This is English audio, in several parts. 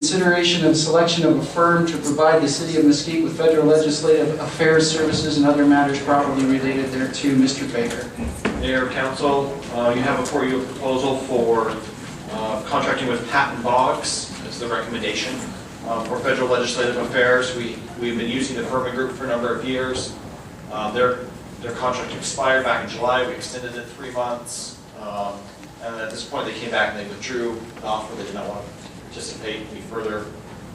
Consideration of selection of a firm to provide the City of Mesquite with federal legislative affairs services and other matters properly related thereto. Mr. Baker. Mayor, Council, you have before you a proposal for contracting with Patton Boggs as the recommendation. For federal legislative affairs, we've been using the Furman Group for a number of years. Their contract expired back in July. We extended it 3 months. And at this point, they came back and they withdrew the offer. They did not want to participate any further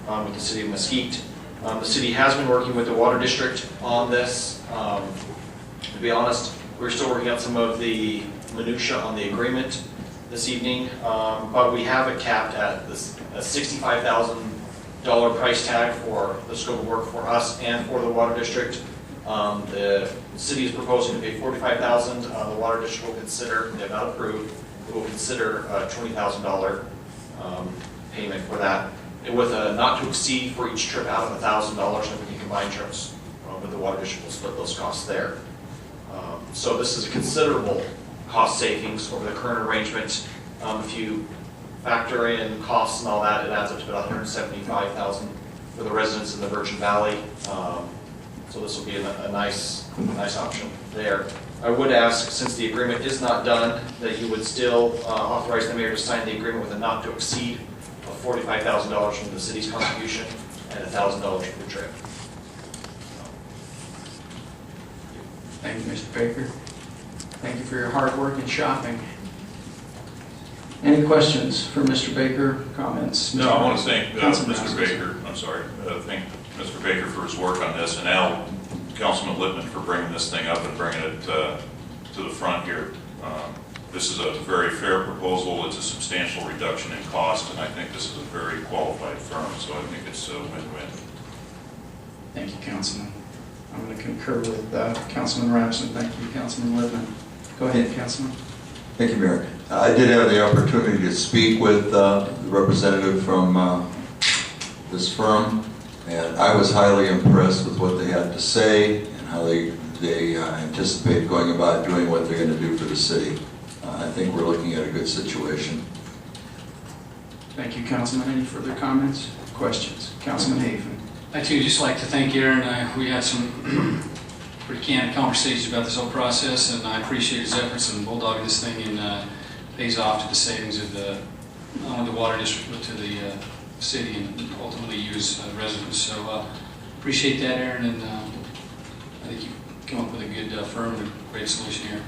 with the City of Mesquite. The city has been working with the Water District on this. To be honest, we're still working out some of the minutia on the agreement this evening, but we have it capped at this a $65,000 price tag for the scope of work for us and for the Water District. The city is proposing to pay $45,000. The Water District will consider, they have not approved, it will consider a $20,000 payment for that, with a not to exceed for each trip out of $1,000, and we can combine trips with the Water District will split those costs there. So this is a considerable cost savings over the current arrangement. If you factor in costs and all that, it adds up to about $175,000 for the residents in the Virgin Valley. So this will be a nice option there. I would ask, since the agreement is not done, that you would still authorize the mayor to sign the agreement with a not to exceed of $45,000 from the city's contribution and $1,000 per trip. Thank you, Mr. Baker. Thank you for your hard work in shopping. Any questions for Mr. Baker? Comments? No, I want to thank Mr. Baker. I'm sorry. Thank Mr. Baker for his work on this, and now Councilman Lippman for bringing this thing up and bringing it to the front here. This is a very fair proposal. It's a substantial reduction in cost, and I think this is a very qualified firm, so I think it's a win-win. Thank you, Councilman. I'm going to concur with Councilman Rapson. Thank you, Councilman Lippman. Go ahead, Councilman. Thank you, Mayor. I did have the opportunity to speak with the representative from this firm, and I was highly impressed with what they had to say and how they anticipate going about doing what they're going to do for the city. I think we're looking at a good situation. Thank you, Councilman. Any further comments, questions? Councilman Haven. I too just like to thank Aaron. We had some pretty candid conversations about this whole process, and I appreciate his efforts in bulldogging this thing, and pays off to the savings of not only the Water District but to the city and ultimately you as residents. So appreciate that, Aaron, and I think you've come up with a good firm and a great solution here.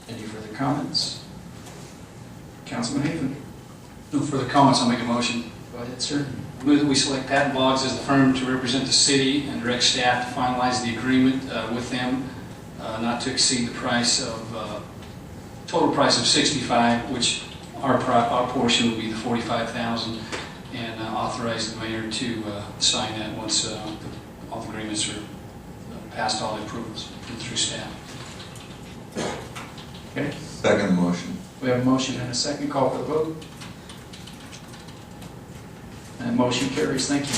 Any further comments? Councilman Haven. No further comments. I'll make a motion. Go ahead, sir. I move that we select Patton Boggs as the firm to represent the city and direct staff to finalize the agreement with them, not to exceed the price of total price of $65,000, which our portion will be the $45,000, and authorize the mayor to sign that once all the agreements are past all the approvals through staff. Okay. Second motion. We have a motion and a second. Call for the vote. And motion carries. Thank you.